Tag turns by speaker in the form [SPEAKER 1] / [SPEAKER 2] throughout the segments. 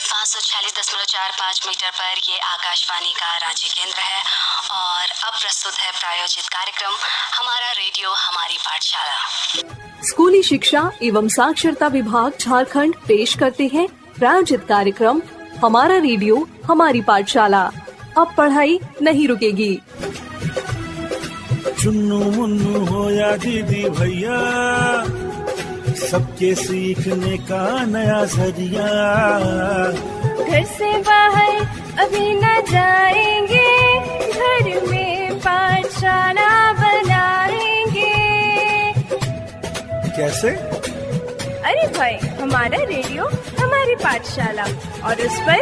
[SPEAKER 1] 546.45 metre पर ये आकाशवाणी का राज्य केंद्र है और अब प्रस्तुत है प्रायोजित कार्यक्रम हमारा रेडियो हमारी पाठशाला।
[SPEAKER 2] स्कूली शिक्षा एवं साक्षरता विभाग झारखंड पेश करते हैं प्रायोजित कार्यक्रम हमारा रेडियो हमारी पाठशाला। अब पढ़ाई नहीं रुकेगी।
[SPEAKER 3] चुन्नू मुन्नू हो या दीदी भैया, सबके सीखने का नया जरिया।
[SPEAKER 4] घर से बाहर अभी न जाएंगे, घर में पाठशाला बनाएंगे।
[SPEAKER 3] कैसे?
[SPEAKER 4] अरे भाई, हमारा रेडियो हमारी पाठशाला और उस पर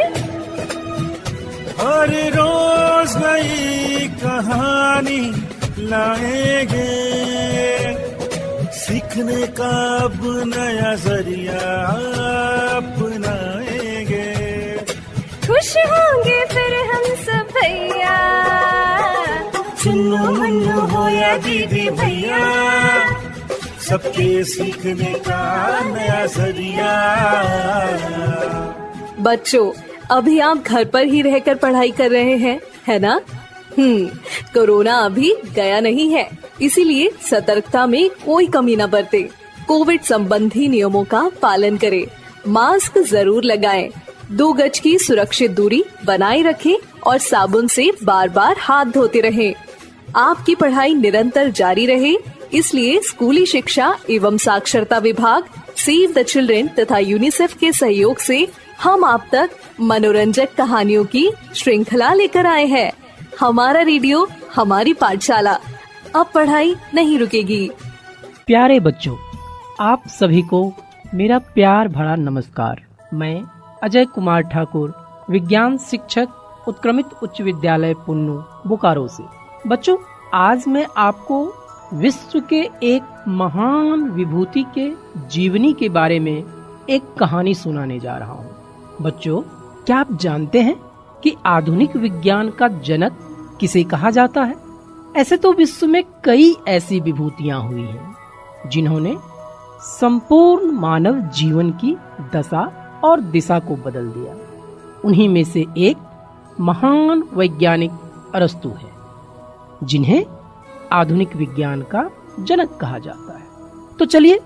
[SPEAKER 3] हर रोज नई कहानी लाएंगे, सीखने का अब नया जरिया अपनाएंगे।
[SPEAKER 4] खुश होंगे फिर हम सब भैया,
[SPEAKER 3] चुन्नू मुन्नू हो या दीदी भैया, सबके सीखने का नया जरिया।
[SPEAKER 2] बच्चों, अभी आप घर पर ही रहकर पढ़ाई कर रहे हैं, है ना? कोरोना अभी गया नहीं है, इसीलिए सतर्कता में कोई कमी न बरते। कोविड संबंधी नियमों का पालन करें, मास्क जरूर लगाएं, 2 गज की सुरक्षित दूरी बनाए रखें और साबुन से बार बार हाथ धोते रहें। आपकी पढ़ाई निरंतर जारी रहे, इसलिए स्कूली शिक्षा एवं साक्षरता विभाग, सेव द चिल्ड्रेन तथा यूनिसेफ के सहयोग से हम आप तक मनोरंजक कहानियों की श्रृंखला लेकर आए हैं। हमारा रेडियो हमारी पाठशाला, अब पढ़ाई नहीं रुकेगी।
[SPEAKER 5] प्यारे बच्चों, आप सभी को मेरा प्यार भरा नमस्कार। मैं अजय कुमार ठाकुर, विज्ञान शिक्षक, उत्क्रमित उच्च विद्यालय पुन्नू, बोकारो से। बच्चों, आज मैं आपको विश्व के एक महान विभूति के जीवनी के बारे में एक कहानी सुनाने जा रहा हूँ। बच्चों, क्या आप जानते हैं कि आधुनिक विज्ञान का जनक किसे कहा जाता है? ऐसे तो विश्व में कई ऐसी विभूतियां हुई हैं जिन्होंने संपूर्ण मानव जीवन की दशा और दिशा को बदल दिया। उन्हीं में से एक महान वैज्ञानिक अरस्तु है, जिन्हें आधुनिक विज्ञान का जनक कहा जाता है। तो चलिए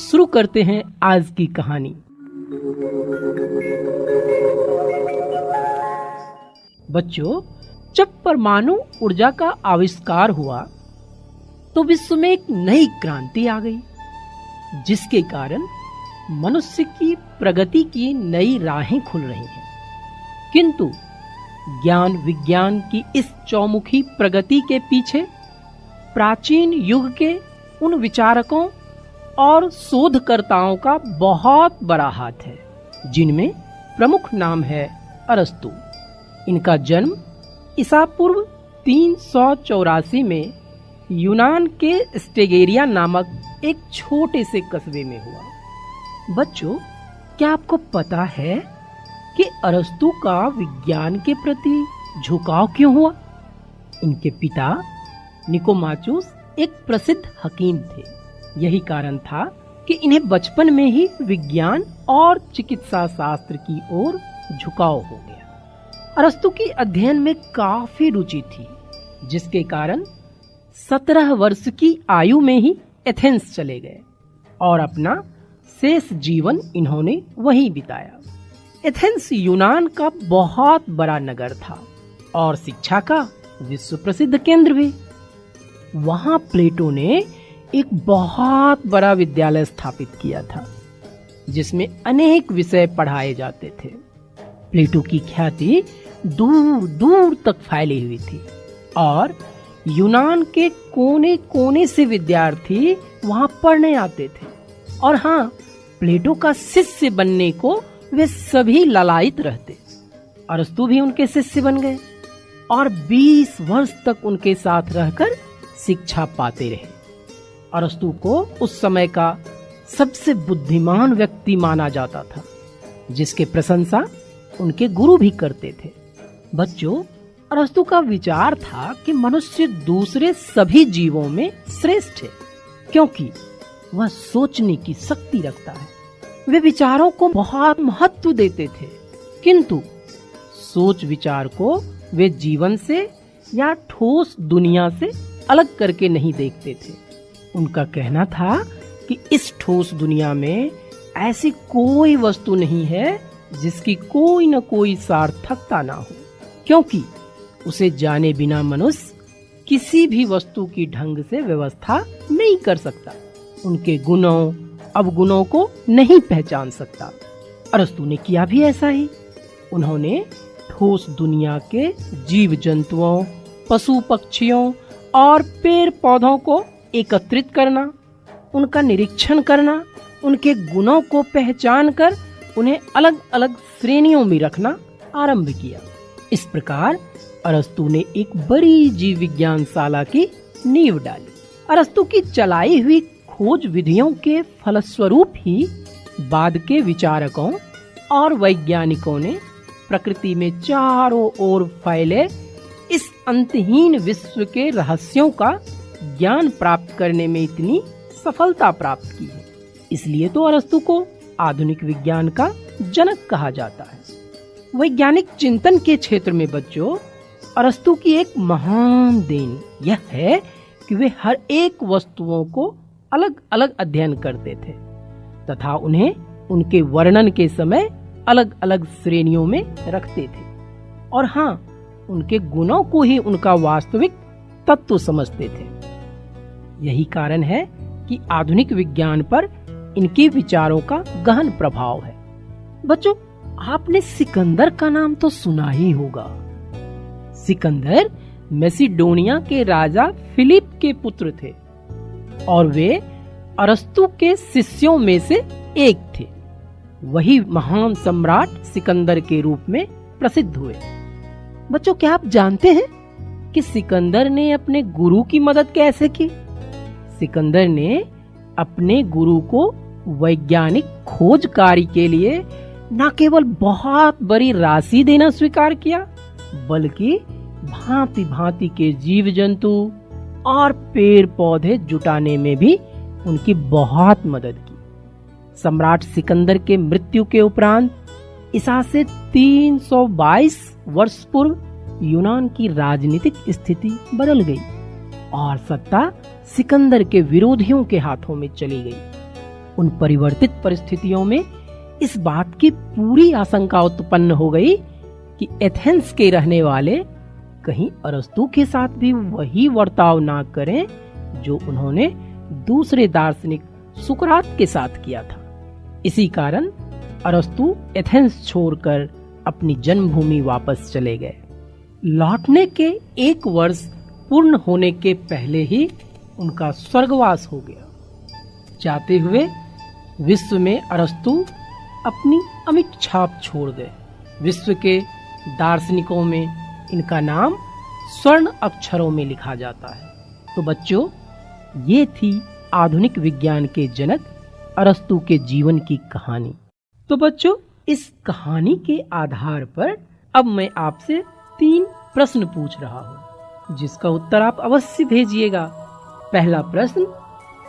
[SPEAKER 5] शुरू करते हैं आज की कहानी। बच्चों, जब परमाणु ऊर्जा का आविष्कार हुआ तो विश्व में एक नई क्रांति आ गई, जिसके कारण मनुष्य की प्रगति की नई राहें खुल रही हैं। किंतु ज्ञान विज्ञान की इस चौमुखी प्रगति के पीछे प्राचीन युग के उन विचारकों और शोधकर्ताओं का बहुत बड़ा हाथ है, जिनमें प्रमुख नाम है अरस्तु। इनका जन्म ईसा पूर्व 384 में यूनान के स्टेगेरिया नामक एक छोटे से कस्बे में हुआ। बच्चों, क्या आपको पता है कि अरस्तु का विज्ञान के प्रति झुकाव क्यों हुआ? इनके पिता निकोमाचुस एक प्रसिद्ध हकीम थे। यही कारण था कि इन्हें बचपन में ही विज्ञान और चिकित्सा शास्त्र की ओर झुकाव हो गया। अरस्तु की अध्ययन में काफी रुचि थी, जिसके कारण 17 वर्ष की आयु में ही एथेंस चले गए और अपना शेष जीवन इन्होंने वहीं बिताया। एथेंस यूनान का बहुत बड़ा नगर था और शिक्षा का विश्व प्रसिद्ध केंद्र भी। वहां प्लेटो ने एक बहुत बड़ा विद्यालय स्थापित किया था, जिसमें अनेक विषय पढ़ाए जाते थे। प्लेटो की ख्याति दूर दूर तक फैली हुई थी और यूनान के कोने कोने से विद्यार्थी वहां पढ़ने आते थे। और हाँ, प्लेटो का शिष्य बनने को वे सभी लालायित रहते। अरस्तु भी उनके शिष्य बन गए और 20 वर्ष तक उनके साथ रहकर शिक्षा पाते रहे। अरस्तु को उस समय का सबसे बुद्धिमान व्यक्ति माना जाता था, जिसके प्रशंसा उनके गुरु भी करते थे। बच्चों, अरस्तु का विचार था कि मनुष्य दूसरे सभी जीवों में श्रेष्ठ है, क्योंकि वह सोचने की शक्ति रखता है। वे विचारों को बहुत महत्व देते थे, किंतु सोच विचार को वे जीवन से या ठोस दुनिया से अलग करके नहीं देखते थे। उनका कहना था कि इस ठोस दुनिया में ऐसी कोई वस्तु नहीं है जिसकी कोई न कोई सार्थकता ना हो, क्योंकि उसे जाने बिना मनुष्य किसी भी वस्तु की ढंग से व्यवस्था नहीं कर सकता, उनके गुणों अवगुणों को नहीं पहचान सकता। अरस्तु ने किया भी ऐसा ही। उन्होंने ठोस दुनिया के जीव जंतुओं, पशु पक्षियों और पेड़ पौधों को एकत्रित करना, उनका निरीक्षण करना, उनके गुणों को पहचान कर उन्हें अलग अलग श्रेणियों में रखना आरंभ किया। इस प्रकार अरस्तु ने एक बड़ी जीव विज्ञान शाला की नींव डाली। अरस्तु की चलाई हुई खोज विधियों के फलस्वरूप ही बाद के विचारकों और वैज्ञानिकों ने प्रकृति में चारों ओर फैले इस अंतहीन विश्व के रहस्यों का ज्ञान प्राप्त करने में इतनी सफलता प्राप्त की है। इसलिए तो अरस्तु को आधुनिक विज्ञान का जनक कहा जाता है। वैज्ञानिक चिंतन के क्षेत्र में बच्चों, अरस्तु की एक महान देन यह है कि वे हर एक वस्तुओं को अलग अलग अध्ययन करते थे तथा उन्हें उनके वर्णन के समय अलग अलग श्रेणियों में रखते थे, और हाँ, उनके गुणों को ही उनका वास्तविक तत्व समझते थे। यही कारण है कि आधुनिक विज्ञान पर इनके विचारों का गहन प्रभाव है। बच्चों, आपने सिकंदर का नाम तो सुना ही होगा। सिकंदर मैसिडोनिया के राजा फिलिप के पुत्र थे और वे अरस्तु के शिष्यों में से एक थे। वही महान सम्राट सिकंदर के रूप में प्रसिद्ध हुए। बच्चों, क्या आप जानते हैं कि सिकंदर ने अपने गुरु की मदद कैसे की? सिकंदर ने अपने गुरु को वैज्ञानिक खोज कार्य के लिए न केवल बहुत बड़ी राशि देना स्वीकार किया, बल्कि भांति भांति के जीव जंतु और पेड़ पौधे जुटाने में भी उनकी बहुत मदद की। सम्राट सिकंदर के मृत्यु के उपरांत ईसा से 322 वर्ष पूर्व यूनान की राजनीतिक स्थिति बदल गई और सत्ता सिकंदर के विरोधियों के हाथों में चली गई। उन परिवर्तित परिस्थितियों में इस बात की पूरी आशंका उत्पन्न हो गई कि एथेंस के रहने वाले कहीं अरस्तु के साथ भी वही वर्ताव ना करें जो उन्होंने दूसरे दार्शनिक सुकरात के साथ किया था। इसी कारण अरस्तु एथेंस छोड़कर अपनी जन्मभूमि वापस चले गए। लौटने के 1 वर्ष पूर्ण होने के पहले ही उनका स्वर्गवास हो गया। जाते हुए विश्व में अरस्तु अपनी अमिट छाप छोड़ गए। विश्व के दार्शनिकों में इनका नाम स्वर्ण अक्षरों में लिखा जाता है। तो बच्चों, ये थी आधुनिक विज्ञान के जनक अरस्तु के जीवन की कहानी। तो बच्चों, इस कहानी के आधार पर अब मैं आपसे 3 प्रश्न पूछ रहा हूँ, जिसका उत्तर आप अवश्य भेजिएगा। पहला प्रश्न,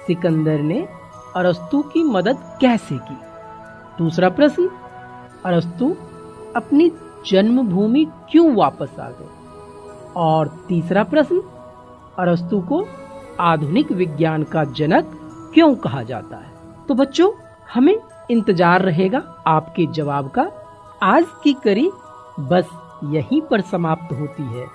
[SPEAKER 5] सिकंदर ने अरस्तु की मदद कैसे की? दूसरा प्रश्न, अरस्तु अपनी जन्मभूमि क्यों वापस आ गए? और तीसरा प्रश्न, अरस्तु को आधुनिक विज्ञान का जनक क्यों कहा जाता है? तो बच्चों, हमें इंतजार रहेगा आपके जवाब का। आज की कड़ी बस यहीं पर समाप्त होती है।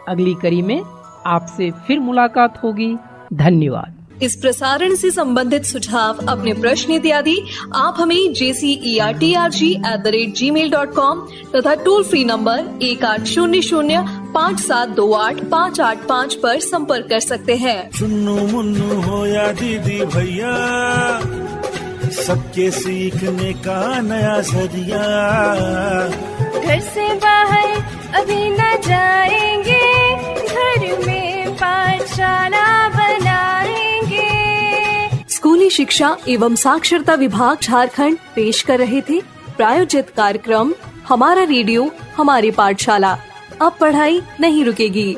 [SPEAKER 5] अगली कड़ी में आपसे फिर मुलाकात होगी। धन्यवाद।
[SPEAKER 2] इस प्रसारण से संबंधित सुझाव, अपने प्रश्न इत्यादि आप हमें jcerg@gmail.com तथा टोल फ्री नंबर 1800-5728-585 पर संपर्क कर सकते हैं।
[SPEAKER 3] चुन्नू मुन्नू हो या दीदी भैया, सबके सीखने का नया जरिया।
[SPEAKER 4] घर से बाहर अभी न जाएंगे, घर में पाठशाला बनाएंगे।
[SPEAKER 2] स्कूली शिक्षा एवं साक्षरता विभाग झारखंड पेश कर रहे थे प्रायोजित कार्यक्रम हमारा रेडियो हमारी पाठशाला। अब पढ़ाई नहीं रुकेगी।